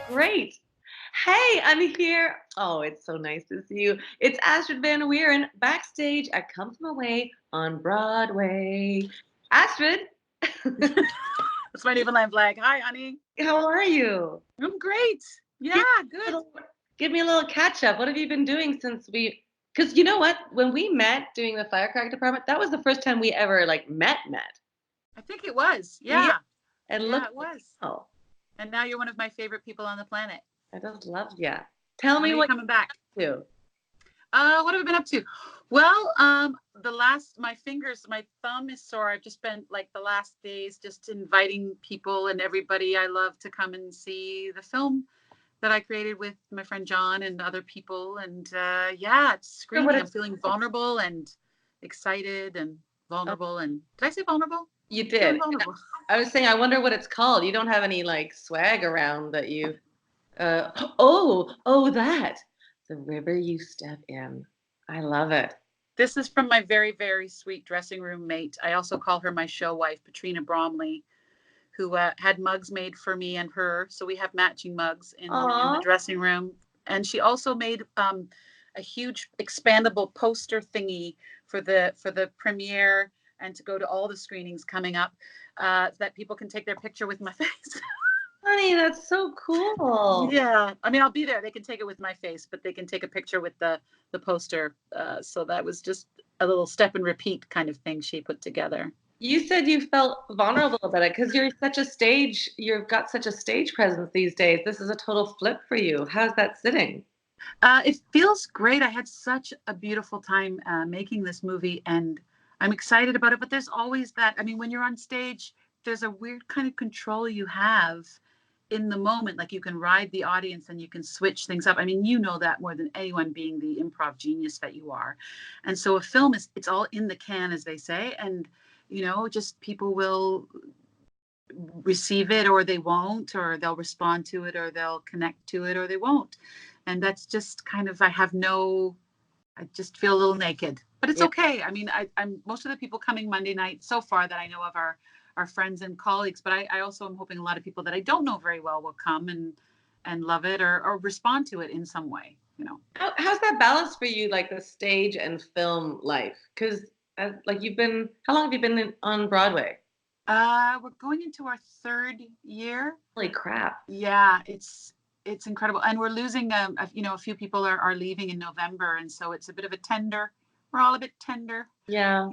Great. Hey, I'm here. Oh, it's so nice to see you. It's Astrid Van Wieren backstage at Come From Away on Broadway. Astrid, That's my Newfoundland flag. Hi, honey. how are you? I'm great. Yeah, Give me a good. little, give me a little catch up. What have you been doing since we? Because you know what? When we met doing the firecracker department, that was the first time we ever like met. I think it was. Yeah, Yeah. and Yeah, look, it was. oh, And now you're one of my favorite people on the planet. I just love you. Tell When me are you what coming back? you do. What have I been up to? Well, my fingers, my thumb is sore. I've just spent like the last days just inviting people and everybody I love to come and see the film that I created with my friend John and other people. And yeah, it's What screaming. I'm it's feeling called. vulnerable and excited and vulnerable. And did I say vulnerable? You Feeling did. vulnerable. I was saying, I wonder what it's called. You don't have any like swag around that you. Oh, that the river you step in. I love it. This is from my very, very sweet dressing room mate. I also call her my show wife, Patrina Bromley, who had mugs made for me and her. So we have matching mugs in the Aw, dressing room. And she also made a huge expandable poster thingy for the premiere and to go to all the screenings coming up, so that people can take their picture with my face. honey, that's so cool. Yeah, I mean, I'll be there. They can take it with my face, but they can take a picture with the poster. So that was just a little step and repeat kind of thing she put together. You said you felt vulnerable about it because you've got such a stage presence these days. This is a total flip for you. How's that sitting? It feels great. I had such a beautiful time making this movie, and I'm excited about it. But there's always that. I mean, when you're on stage, there's a weird kind of control you have in the moment. Like you can ride the audience and you can switch things up. I mean, you know that more than anyone, being the improv genius that you are. And so a film it's all in the can, as they say, and just people will receive it or they won't, or they'll respond to it or they'll connect to it or they won't. And that's just kind of, I just feel a little naked, but it's Yeah. okay. I mean, I'm most of the people coming Monday night so far that I know of are friends and colleagues, but I also am hoping a lot of people that I don't know very well will come and love it or respond to it in some way. How's that balance for you, like the stage and film life? Because like how long have you been on Broadway? We're going into our third year. Holy crap. Yeah, it's incredible, and we're losing a few people are leaving in November, and so it's a bit of a tender. We're all a bit tender, Yeah.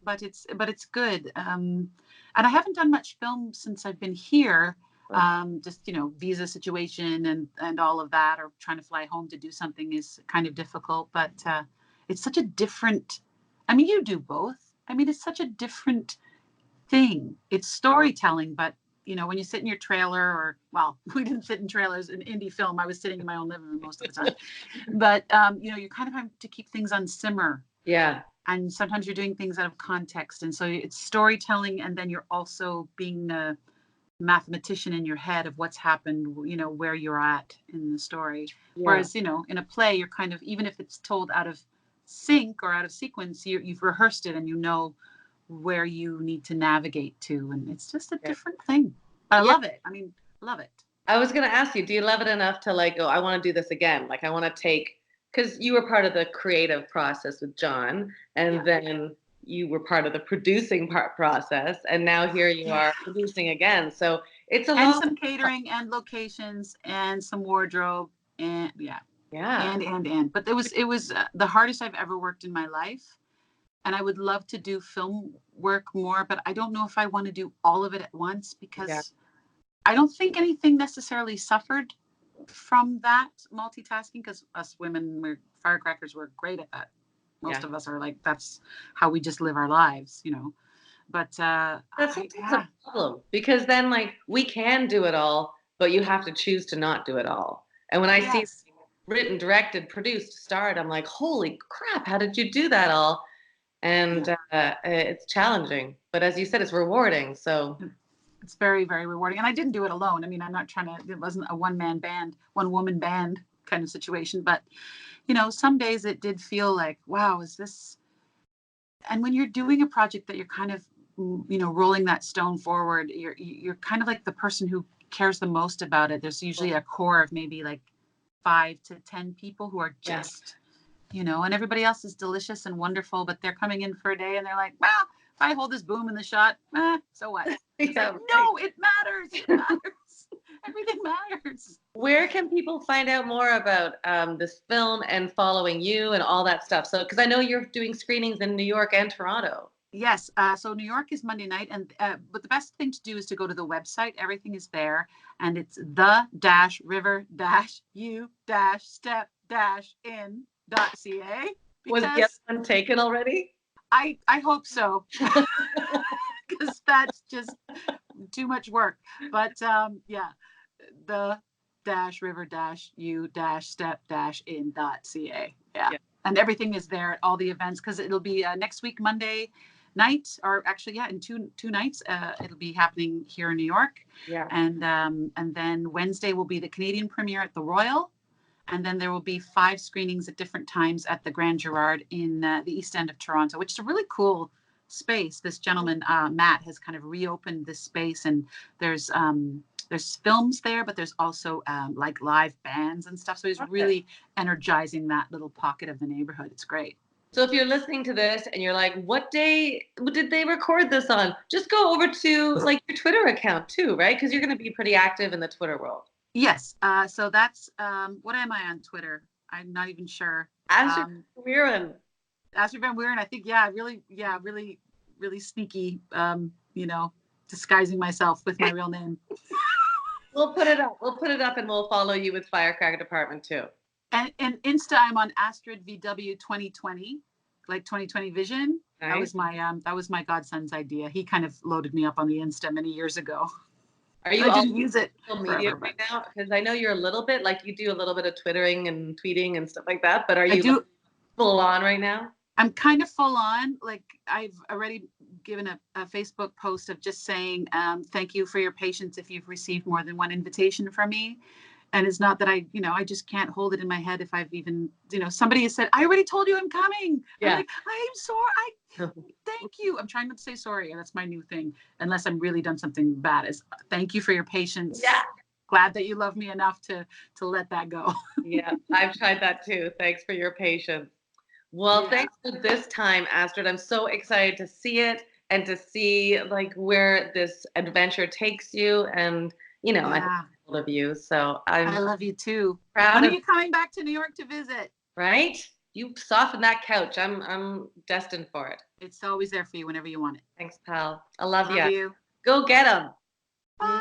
but it's good. And I haven't done much film since I've been here. Just visa situation and all of that, or trying to fly home to do something is kind of difficult. But it's such a different. I mean, you do both. I mean, it's such a different thing. It's storytelling, but when you sit in your trailer, or well, we didn't sit in trailers in indie film. I was sitting in my own living room most of the time. But you kind of have to keep things on simmer, Yeah. and sometimes you're doing things out of context, and so it's storytelling, and then you're also being a mathematician in your head of what's happened, where you're at in the story. Yeah. Whereas in a play, you're kind of, even if it's told out of sync or out of sequence, you've rehearsed it and you know where you need to navigate to, and it's just a Yeah. different thing. But I Yeah. love it. I mean, love it. I was going to ask you, do you love it enough to like go, I want to do this again? Like, I want to take, because you were part of the creative process with John, and Yeah. then you were part of the producing process, and now here you Yeah. are producing again. So it's a And lot. some catering and locations and some wardrobe, and yeah, Yeah. and but it was the hardest I've ever worked in my life. And I would love to do film work more, but I don't know if I want to do all of it at once, Yeah. because I don't think anything necessarily suffered from that multitasking, because us women, we're firecrackers, we're great at that. Most Yeah. of us are like, that's how we just live our lives. But That's I sometimes a yeah, problem because then, like, we can do it all, but you have to choose to not do it all. And when I see yes, written, directed, produced, starred, I'm like, holy crap, how did you do that all? And yeah. it's challenging, but as you said, it's rewarding. So It's very, very rewarding. And I didn't do it alone. I mean, I'm not trying to, it wasn't a one-man band, one woman band kind of situation, but some days it did feel like, wow, is this, and when you're doing a project that you're kind of rolling that stone forward, you're kind of like the person who cares the most about it. There's usually a core of maybe like 5 to 10 people who are Yeah. just, and everybody else is delicious and wonderful, but they're coming in for a day and they're like, well, if I hold this boom in the shot, so what? It's Yeah, like, no, it matters. It matters. Everything matters. Where can people find out more about this film and following you and all that stuff? So, because I know you're doing screenings in New York and Toronto. Yes. So New York is Monday night, and but the best thing to do is to go to the website. Everything is there, and it's the-river-u-step-in.ca Was the other because one taken already? I hope so, because that's just too much work. But yeah, the river u step in.ca. Yeah. Yeah. And everything is there at all the events, because it'll be next week, Monday night, or actually, yeah, in two nights. It'll be happening here in New York. Yeah. And then Wednesday will be the Canadian premiere at the Royal. And then there will be 5 screenings at different times at the Grand Girard in the East End of Toronto, which is a really cool space. This gentleman, Matt, has kind of reopened this space, and there's films there, but there's also like live bands and stuff. So he's really energizing that little pocket of the neighborhood. It's great. So if you're listening to this and you're like, what day did they record this on? Just go over to like your Twitter account too, right? Because you're going to be pretty active in the Twitter world. Yes. So that's what am I on Twitter? I'm not even sure. Astrid Van Wieren. Astrid Van Wieren. I think, really, really sneaky. Disguising myself with my real name. We'll put it up. We'll put it up, and we'll follow you with Firecracker Department too. And Insta, I'm on Astrid VW 2020, like 2020 Vision. Nice. That was my godson's idea. He kind of loaded me up on the Insta many years ago. Are you I didn't use it social media right now? Because I know you're a little bit like you do a little bit of twittering and tweeting and stuff like that. But are you like full on right now? I'm kind of full on. Like, I've already given a Facebook post of just saying thank you for your patience if you've received more than one invitation from me. And it's not that I just can't hold it in my head if I've even, somebody has said, I already told you I'm coming. Yeah. I'm like, I'm sorry. Thank you. I'm trying not to say sorry. And that's my new thing. Unless I'm really done something bad, is thank you for your patience. Yeah. Glad that you love me enough to let that go. Yeah, I've tried that too. Thanks for your patience. Well, thanks for this time, Astrid. I'm so excited to see it and to see like where this adventure takes you. And, I think I'm proud of you. So I love you too. Proud. When are you coming back to New York to visit? Right? You soften that couch. I'm destined for it. It's always there for you whenever you want it. Thanks, pal. I love you. Go get them. Bye.